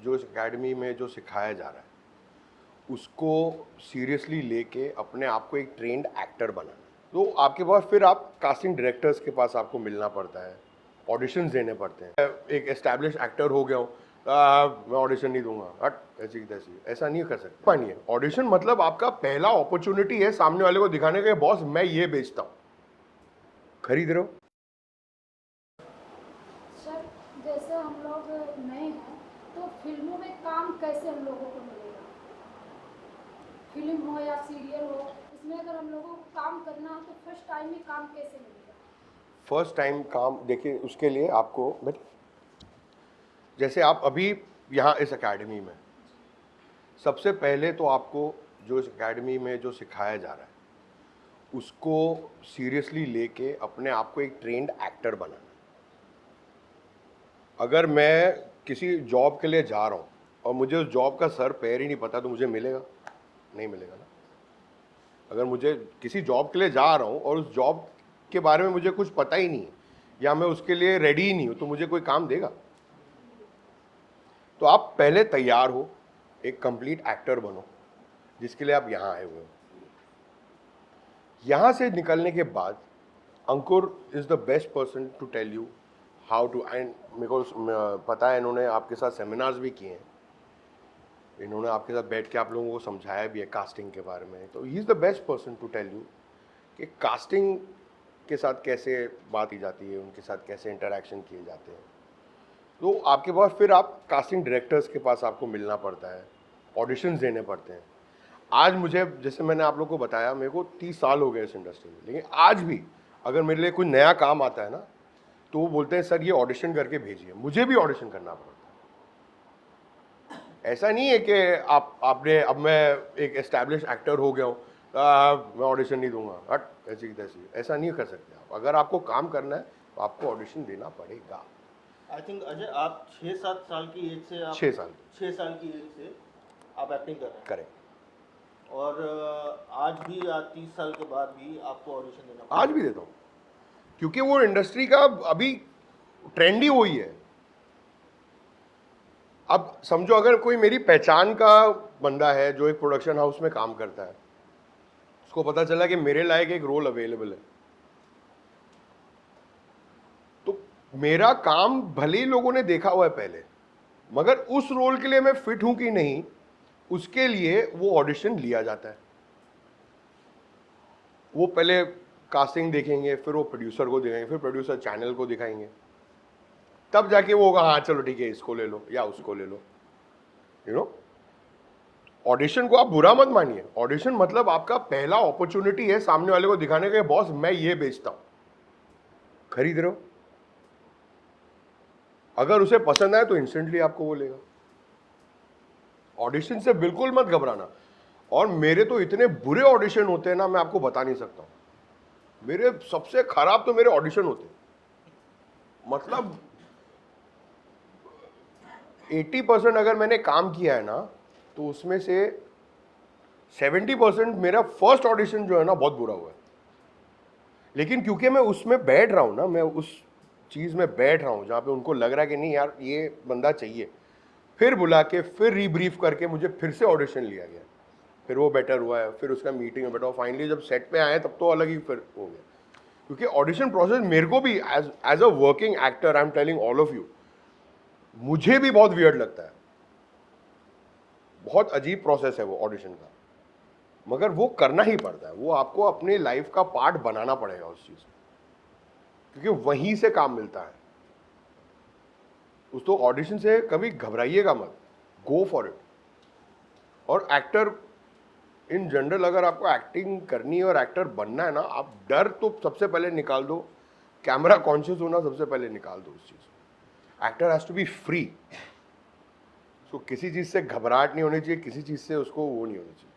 जो इस एकेडमी में जो सिखाया जा रहा है उसको सीरियसली लेके अपने आप को एक ट्रेंड एक्टर बनाना। तो आपके पास फिर आप कास्टिंग डायरेक्टर्स के पास आपको मिलना पड़ता है, ऑडिशंस देने पड़ते हैं। एक एस्टैब्लिश एक्टर हो गया हूँ, मैं ऑडिशन नहीं दूंगा, हट ऐसी की तैसी, ऐसा नहीं कर सकते। पानी ऑडिशन मतलब आपका पहला अपॉर्चुनिटी है सामने वाले को दिखाने का, बॉस मैं ये बेचता हूँ, खरीद रहे हो। सर, जैसे हम लोग नए हैं तो फिल्मों में काम कैसे हम लोगों को मिलेगा? फिल्म हो या सीरियल हो, इसमें अगर हम लोगों को काम करना है तो फर्स्ट टाइम में काम कैसे मिलेगा? फर्स्ट टाइम काम देखिए, उसके लिए आपको जैसे आप अभी यहाँ इस एकेडमी में, सबसे पहले तो आपको जो इस एकेडमी में जो सिखाया जा रहा है उसको सीरियसली लेके अपने आप को एक ट्रेंड एक्टर बनाना। अगर मैं किसी जॉब के लिए जा रहा हूँ और मुझे उस जॉब का सर पैर ही नहीं पता तो मुझे मिलेगा? नहीं मिलेगा ना। अगर मुझे किसी जॉब के लिए जा रहा हूँ और उस जॉब के बारे में मुझे कुछ पता ही नहीं है या मैं उसके लिए रेडी ही नहीं हूँ तो मुझे कोई काम देगा? तो आप पहले तैयार हो, एक कंप्लीट एक्टर बनो जिसके लिए आप यहाँ आए हुए हो। यहाँ से निकलने के बाद Ankur is the best person to tell you how to, and मेरे को पता है इन्होंने आपके साथ सेमिनार्स भी किए हैं, इन्होंने आपके साथ बैठ के आप लोगों को समझाया भी है कास्टिंग के बारे में। तो he is the best person to tell you कि कास्टिंग के साथ कैसे बात की जाती है, उनके साथ कैसे इंटरेक्शन किए जाते हैं। तो आपके पास फिर आप कास्टिंग डायरेक्टर्स के पास आपको मिलना पड़ता है, ऑडिशंस देने पड़ते हैं। आज मुझे, जैसे मैंने आप लोगों को बताया, मेरे को 30 साल हो गए इस इंडस्ट्री में, लेकिन आज भी अगर मेरे लिए कोई नया काम आता है ना तो वो बोलते हैं सर ये ऑडिशन करके भेजिए, मुझे भी ऑडिशन करना पड़ता है। ऐसा नहीं है कि आपने, अब मैं एक एस्टैब्लिश एक्टर हो गया हूँ, मैं ऑडिशन नहीं दूंगा, हट ऐसी की तैसी, ऐसा नहीं कर सकते आप। अगर आपको काम करना है तो आपको ऑडिशन देना पड़ेगा। आई थिंक अजय, आप 6-7 साल की एज से, आप 6 साल 6 साल की एज से आप एक्टिंग कर रहे हैं, करें। और आज भी, आज 30 साल के बाद भी आपको ऑडिशन देना पड़ता है। आज भी देता हूँ क्योंकि वो इंडस्ट्री का अभी ट्रेंड ही वही है। अब समझो अगर कोई मेरी पहचान का बंदा है जो एक प्रोडक्शन हाउस में काम करता है, उसको पता चला कि मेरे लायक एक रोल अवेलेबल है, तो मेरा काम भले ही लोगों ने देखा हुआ है पहले, मगर उस रोल के लिए मैं फिट हूं कि नहीं, उसके लिए वो ऑडिशन लिया जाता है। वो पहले कास्टिंग देखेंगे, फिर वो प्रोड्यूसर को दिखाएंगे, फिर प्रोड्यूसर चैनल को दिखाएंगे, तब जाके वो होगा हाँ चलो ठीक है इसको ले लो या उसको ले लो। यू नो, ऑडिशन को आप बुरा मत मानिए। ऑडिशन मतलब आपका पहला अपॉर्चुनिटी है सामने वाले को दिखाने का, बॉस मैं ये बेचता हूं, खरीद रहे हो। अगर उसे पसंद आए तो इंस्टेंटली आपको वो लेगा। ऑडिशन से बिल्कुल मत घबराना। और मेरे तो इतने बुरे ऑडिशन होते हैं ना, मैं आपको बता नहीं सकता हूं। मेरे सबसे खराब तो मेरे ऑडिशन होते हैं, मतलब 80% अगर मैंने काम किया है ना तो उसमें से 70% मेरा फर्स्ट ऑडिशन जो है ना बहुत बुरा हुआ है। लेकिन क्योंकि मैं उसमें बैठ रहा हूँ ना, मैं उस चीज़ में बैठ रहा हूँ जहाँ पे उनको लग रहा है कि नहीं यार ये बंदा चाहिए, फिर बुला के फिर रीब्रीफ करके मुझे फिर से ऑडिशन लिया गया, फिर वो बेटर हुआ है, फिर उसका मीटिंग में बैठा, फाइनली जब सेट पे आए तब तो अलग ही फिर हो गया। क्योंकि ऑडिशन प्रोसेस मेरे को भी as a working actor, I am telling all of you, मुझे भी बहुत वियर्ड लगता है। बहुत अजीब प्रोसेस है वो ऑडिशन का, मगर वो करना ही पड़ता है। वो आपको अपने लाइफ का पार्ट बनाना पड़ेगा उस चीज़ को, क्योंकि वहीं से काम मिलता है। उस तो ऑडिशन से कभी घबराइएगा मत, गो फॉर इट। और एक्टर इन जनरल, अगर आपको एक्टिंग करनी है और एक्टर बनना है ना, आप डर तो सबसे पहले निकाल दो, कैमरा कॉन्शियस होना सबसे पहले निकाल दो उस चीज़। Actor has to be free. उसको किसी चीज़ से घबराहट नहीं होनी चाहिए, किसी चीज़ से उसको वो नहीं होनी चाहिए।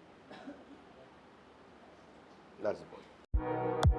That's the point.